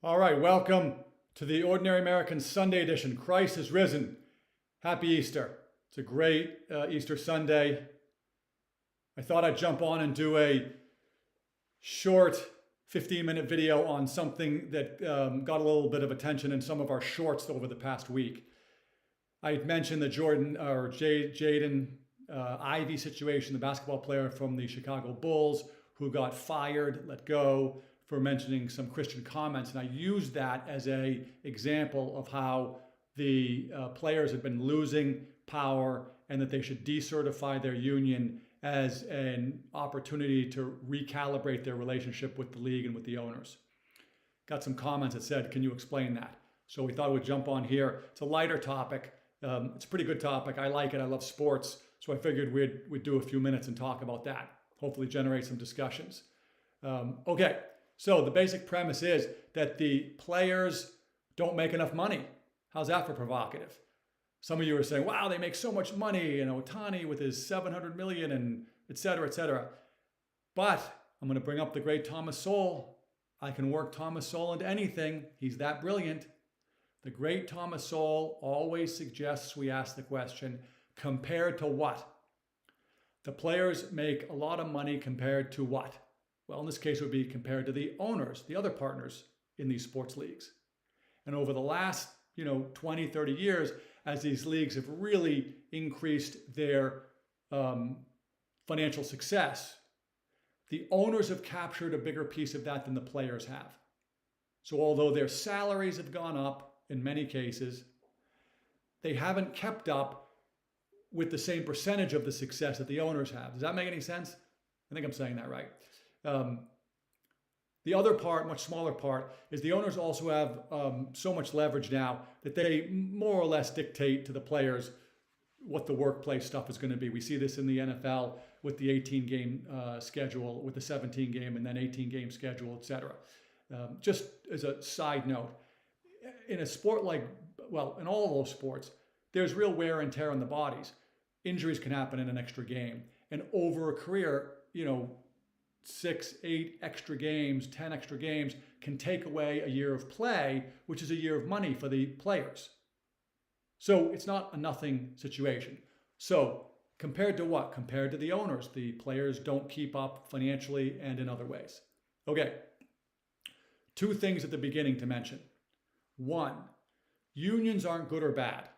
All right, welcome to the Ordinary American Sunday edition. Christ is risen. Happy Easter. It's a great Easter Sunday. I thought I'd jump on and do a short 15-minute video on something that got a little bit of attention in some of our shorts over the past week. I had mentioned the Jaden Ivey situation, the basketball player from the Chicago Bulls who got fired, let go, for mentioning some Christian comments. And I used that as an example of how the players have been losing power and that they should decertify their union as an opportunity to recalibrate their relationship with the league and with the owners. Got some comments that said, can you explain that? So we thought we'd jump on here. It's a lighter topic. It's a pretty good topic. I like it. I love sports. So I figured we'd do a few minutes and talk about that. Hopefully generate some discussions. Okay. So the basic premise is that the players don't make enough money. How's that for provocative? Some of you are saying, wow, they make so much money, and Ohtani with his 700 million and et cetera, et cetera. But I'm going to bring up the great Thomas Sowell. I can work Thomas Sowell into anything. He's that brilliant. The great Thomas Sowell always suggests we ask the question, compared to what? The players make a lot of money compared to what? Well, in this case, it would be compared to the owners, the other partners in these sports leagues. And over the last, 20, 30 years, as these leagues have really increased their financial success, the owners have captured a bigger piece of that than the players have. So although their salaries have gone up in many cases, they haven't kept up with the same percentage of the success that the owners have. Does that make any sense? I think I'm saying that right. The other part, much smaller part, is the owners also have so much leverage now that they more or less dictate to the players what the workplace stuff is going to be. We see this in the NFL with the 18-game schedule, with the 17-game and then 18-game schedule, et cetera. Just as a side note, in a sport in all of those sports, there's real wear and tear on the bodies. Injuries can happen in an extra game. And over a career, 6, 8 extra games, 10 extra games can take away a year of play, which is a year of money for the players. So it's not a nothing situation. So compared to what? Compared to the owners. The players don't keep up financially and in other ways. Okay, 2 things at the beginning to mention. 1, unions aren't good or bad.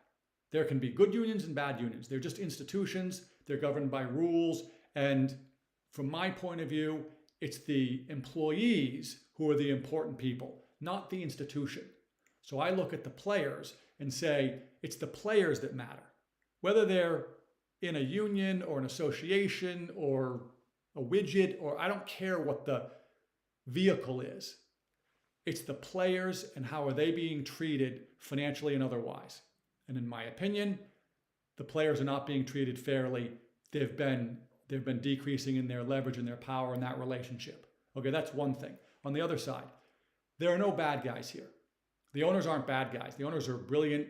There can be good unions and bad unions. They're just institutions. They're governed by rules. And from my point of view, it's the employees who are the important people, not the institution. So I look at the players and say, it's the players that matter. Whether they're in a union or an association or a widget, or I don't care what the vehicle is. It's the players and how are they being treated financially and otherwise. And in my opinion, the players are not being treated fairly. They've been decreasing in their leverage and their power in that relationship. Okay, that's one thing. On the other side, there are no bad guys here. The owners aren't bad guys. The owners are brilliant,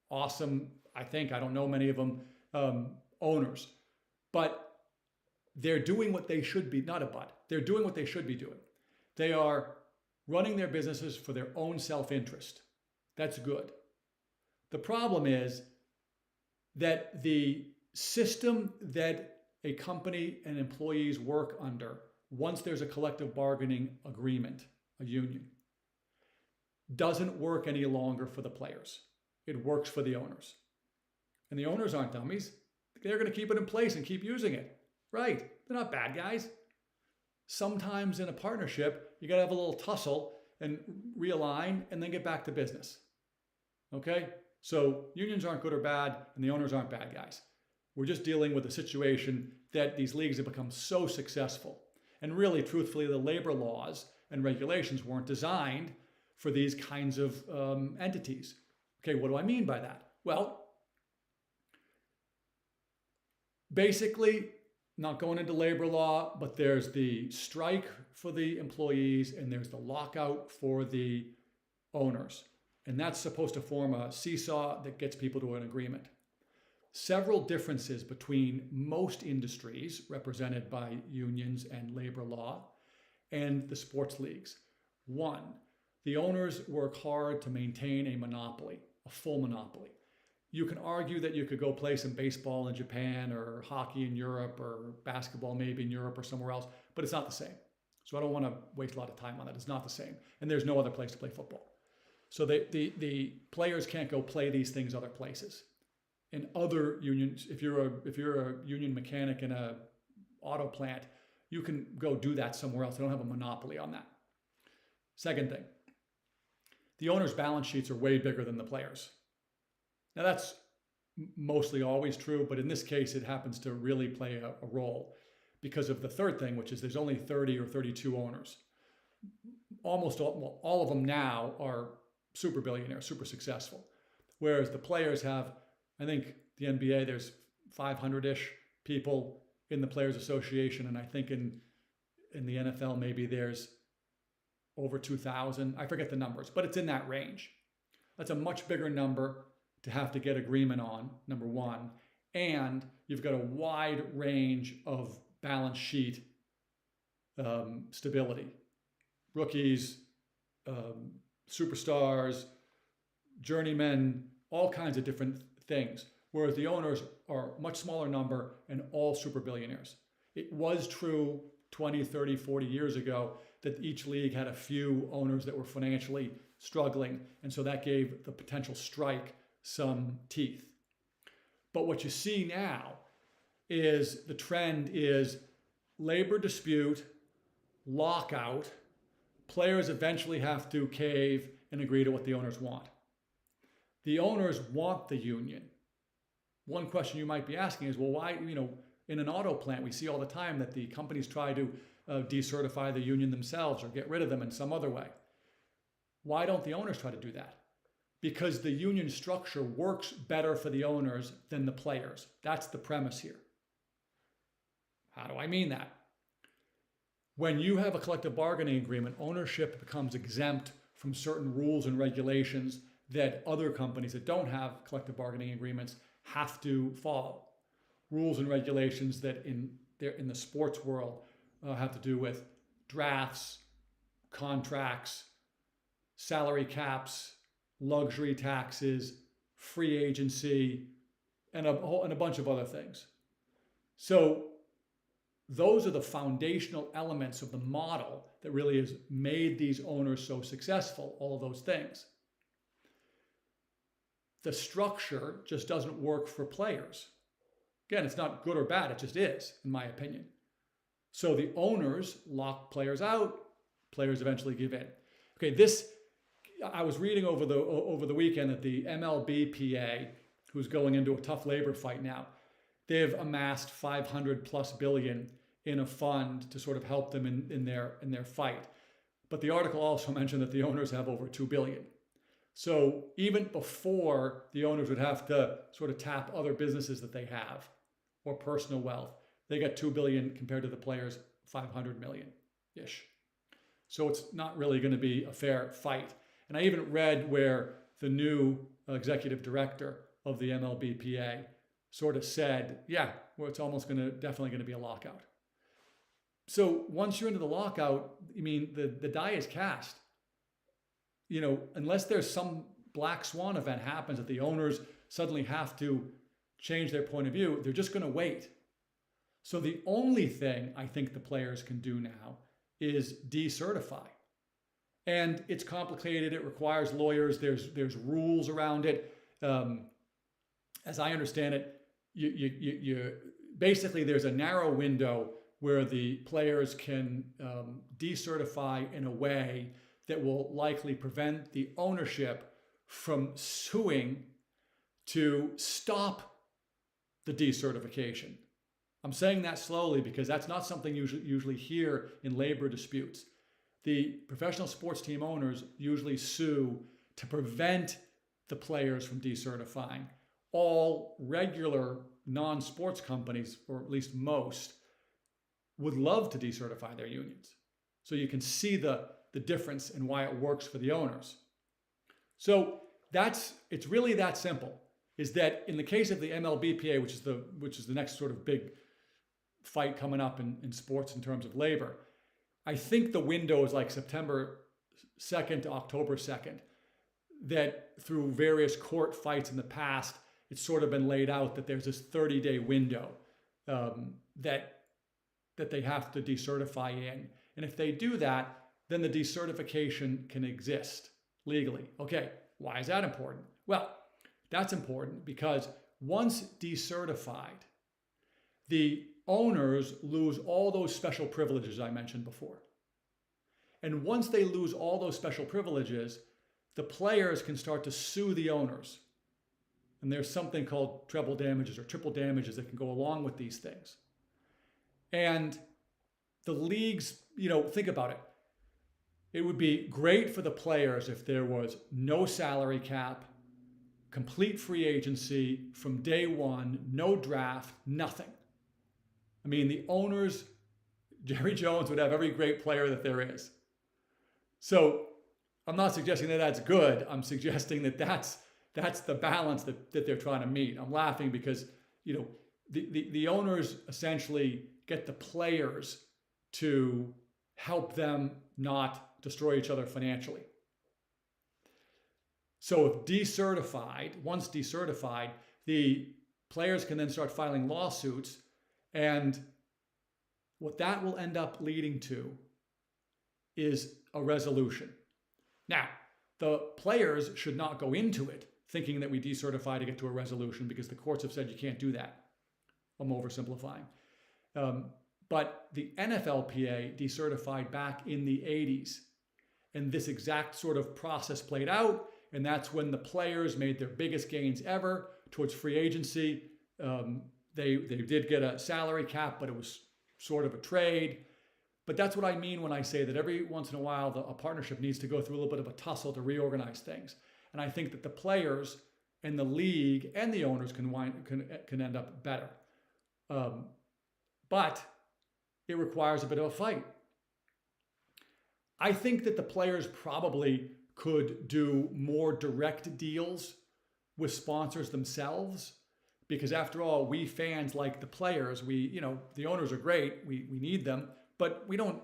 awesome, I don't know many of them, owners. But they're doing what they should be, they're doing what they should be doing. They are running their businesses for their own self-interest. That's good. The problem is that the system that a company and employees work under, once there's a collective bargaining agreement, a union, doesn't work any longer for the players. It works for the owners. And the owners aren't dummies. They're going to keep it in place and keep using it. Right. They're not bad guys. Sometimes in a partnership, you got to have a little tussle and realign and then get back to business. Okay? So unions aren't good or bad, and the owners aren't bad guys. We're just dealing with a situation that these leagues have become so successful. And really, truthfully, the labor laws and regulations weren't designed for these kinds of entities. Okay, what do I mean by that? Well, basically, not going into labor law, but there's the strike for the employees and there's the lockout for the owners. And that's supposed to form a seesaw that gets people to an agreement. Several differences between most industries represented by unions and labor law and the sports leagues. 1, The owners work hard to maintain a monopoly, a full monopoly. You can argue that you could go play some baseball in Japan or hockey in Europe or basketball maybe in Europe or somewhere else, but it's not the same. So I don't want to waste a lot of time on that. It's not the same. And there's no other place to play football. So the players can't go play these things other places. In other unions, if you're a union mechanic in a auto plant, you can go do that somewhere else. They don't have a monopoly on that. Second thing, the owners' balance sheets are way bigger than the players. Now that's mostly always true, but in this case, it happens to really play a role because of the third thing, which is there's only 30 or 32 owners. Almost all of them now are super billionaires, super successful. Whereas the players have, I think the NBA, there's 500-ish people in the Players Association, and I think in the NFL, maybe there's over 2,000. I forget the numbers, but it's in that range. That's a much bigger number to have to get agreement on, number one. And you've got a wide range of balance sheet stability. Rookies, superstars, journeymen, all kinds of different things. Whereas the owners are a much smaller number and all super billionaires. It was true 20, 30, 40 years ago that each league had a few owners that were financially struggling. And so that gave the potential strike some teeth. But what you see now is the trend is labor dispute, lockout, players eventually have to cave and agree to what the owners want. The owners want the union. One question you might be asking is, well, why, in an auto plant, we see all the time that the companies try to decertify the union themselves or get rid of them in some other way. Why don't the owners try to do that? Because the union structure works better for the owners than the players. That's the premise here. How do I mean that? When you have a collective bargaining agreement, ownership becomes exempt from certain rules and regulations that other companies that don't have collective bargaining agreements have to follow. Rules and regulations that in the sports world have to do with drafts, contracts, salary caps, luxury taxes, free agency, and a bunch of other things. So those are the foundational elements of the model that really has made these owners so successful, all of those things. The structure just doesn't work for players. Again, it's not good or bad, it just is, in my opinion. So the owners lock players out, players eventually give in. Okay, I was reading over the weekend that the MLBPA, who's going into a tough labor fight now, they've amassed $500+ billion in a fund to sort of help them in their fight. But the article also mentioned that the owners have over $2 billion. So even before the owners would have to sort of tap other businesses that they have or personal wealth, they got $2 billion compared to the players' $500 million-ish. So it's not really going to be a fair fight. And I even read where the new executive director of the MLBPA sort of said, yeah, well, it's definitely going to be a lockout. So once you're into the lockout, the die is cast. Unless there's some black swan event happens that the owners suddenly have to change their point of view, they're just going to wait. So the only thing I think the players can do now is decertify. And it's complicated. It requires lawyers. There's rules around it. As I understand it, you basically there's a narrow window where the players can decertify in a way that will likely prevent the ownership from suing to stop the decertification. I'm saying that slowly because that's not something you usually hear in labor disputes. The professional sports team owners usually sue to prevent the players from decertifying. All regular non-sports companies, or at least most, would love to decertify their unions. So you can see the difference in why it works for the owners. So it's really that simple, is that in the case of the MLBPA, which is the next sort of big fight coming up in sports in terms of labor, I think the window is like September 2nd to October 2nd, that through various court fights in the past, it's sort of been laid out that there's this 30-day window that they have to decertify in. And if they do that, then the decertification can exist legally. Okay, why is that important? Well, that's important because once decertified, the owners lose all those special privileges I mentioned before. And once they lose all those special privileges, the players can start to sue the owners. And there's something called treble damages or triple damages that can go along with these things. And the leagues, think about it. It would be great for the players if there was no salary cap, complete free agency from day one, no draft, nothing. I mean, the owners, Jerry Jones would have every great player that there is. So I'm not suggesting that that's good. I'm suggesting that that's the balance that they're trying to meet. I'm laughing because, the owners essentially get the players to help them not destroy each other financially. So if once decertified, the players can then start filing lawsuits, and what that will end up leading to is a resolution. Now, the players should not go into it thinking that we decertify to get to a resolution because the courts have said you can't do that. I'm oversimplifying. But the NFLPA decertified back in the 80s. And this exact sort of process played out. And that's when the players made their biggest gains ever towards free agency. They did get a salary cap, but it was sort of a trade. But that's what I mean when I say that every once in a while, a partnership needs to go through a little bit of a tussle to reorganize things. And I think that the players and the league and the owners can end up better. But it requires a bit of a fight. I think that the players probably could do more direct deals with sponsors themselves, because after all, we fans like the players. The owners are great. We need them, but we don't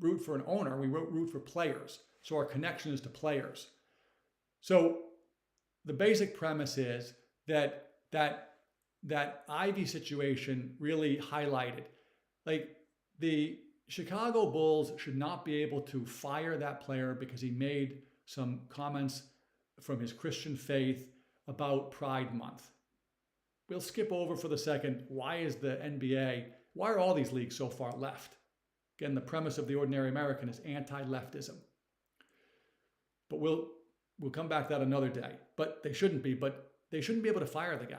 root for an owner. We root for players. So our connection is to players. So the basic premise is that Ivey situation really highlighted, like, the Chicago Bulls should not be able to fire that player because he made some comments from his Christian faith about Pride Month. We'll skip over for the second. Why are all these leagues so far left? Again, the premise of The Ordinary American is anti-leftism. But we'll come back to that another day. But they shouldn't be able to fire the guy.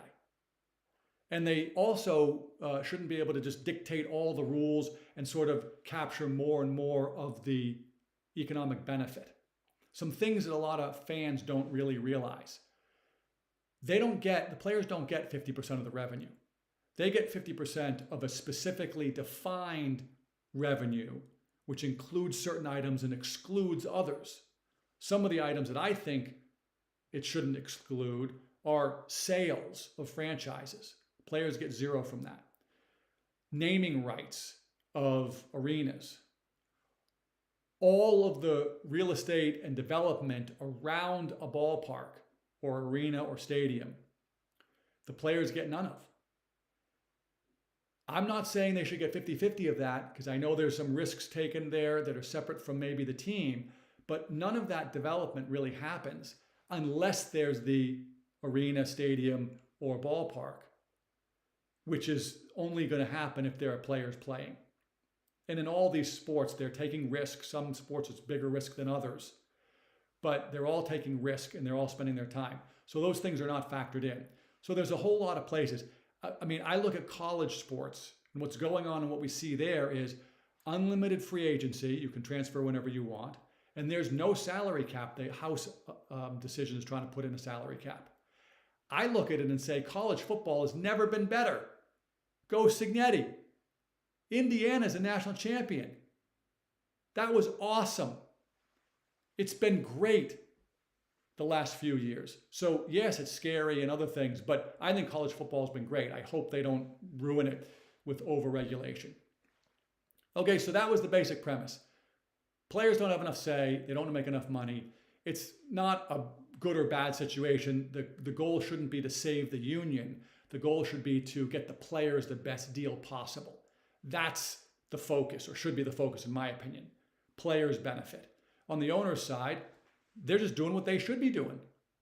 And they also shouldn't be able to just dictate all the rules and sort of capture more and more of the economic benefit. Some things that a lot of fans don't really realize. The players don't get 50% of the revenue. They get 50% of a specifically defined revenue, which includes certain items and excludes others. Some of the items that I think it shouldn't exclude are sales of franchises. Players get zero from that. Naming rights of arenas. All of the real estate and development around a ballpark or arena or stadium, the players get none of. I'm not saying they should get 50-50 of that, because I know there's some risks taken there that are separate from maybe the team, but none of that development really happens unless there's the arena, stadium, or ballpark, which is only going to happen if there are players playing. And in all these sports, they're taking risk. Some sports it's bigger risk than others, but they're all taking risk and they're all spending their time. So those things are not factored in. So there's a whole lot of places. I mean, I look at college sports, and what's going on and what we see there is unlimited free agency. You can transfer whenever you want. And there's no salary cap. The House decision is trying to put in a salary cap. I look at it and say, college football has never been better. Go Cignetti. Indiana's a national champion. That was awesome. It's been great the last few years. So yes, it's scary and other things, but I think college football has been great. I hope they don't ruin it with overregulation. Okay, so that was the basic premise. Players don't have enough say. They don't make enough money. It's not a good or bad situation. The goal shouldn't be to save the union. The goal should be to get the players the best deal possible. That's the focus, or should be the focus, in my opinion. Players benefit. On the owner's side, they're just doing what they should be doing.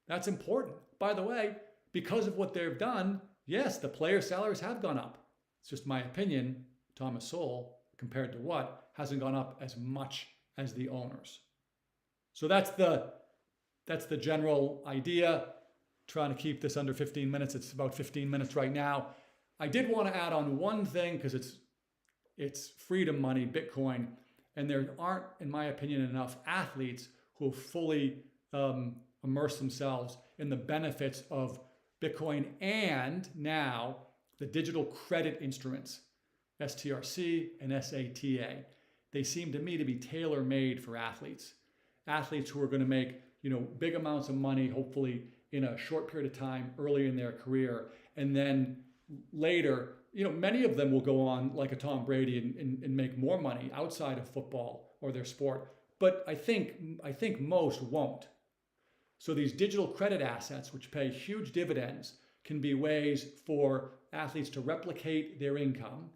That's important. By the way, because of what they've done, yes, the player salaries have gone up. It's just my opinion, Thomas Sowell, compared to what, hasn't gone up as much as the owners. So that's the general idea. Trying to keep this under 15 minutes. It's about 15 minutes right now. I did want to add on one thing because it's freedom money, Bitcoin, and there aren't, in my opinion, enough athletes who have fully immerse themselves in the benefits of Bitcoin and now the digital credit instruments, STRC and SATA. They seem to me to be tailor-made for athletes. Athletes who are going to make, big amounts of money, hopefully in a short period of time early in their career. And then later, many of them will go on like a Tom Brady and make more money outside of football or their sport. But I think most won't. So these digital credit assets, which pay huge dividends, can be ways for athletes to replicate their income,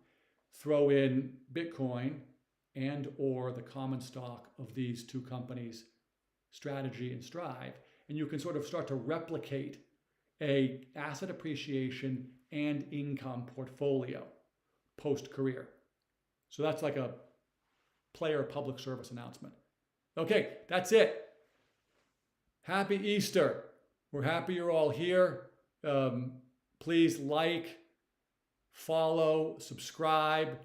throw in Bitcoin and or the common stock of these two companies, Strategy and Strive, and you can sort of start to replicate a asset appreciation and income portfolio post-career. So that's like a player public service announcement. Okay, that's it. Happy Easter. We're happy you're all here. Please like, follow, subscribe,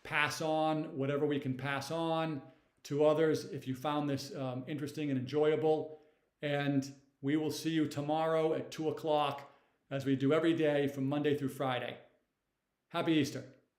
pass on whatever we can pass on to others if you found this interesting and enjoyable. And we will see you tomorrow at 2 o'clock as we do every day from Monday through Friday. Happy Easter.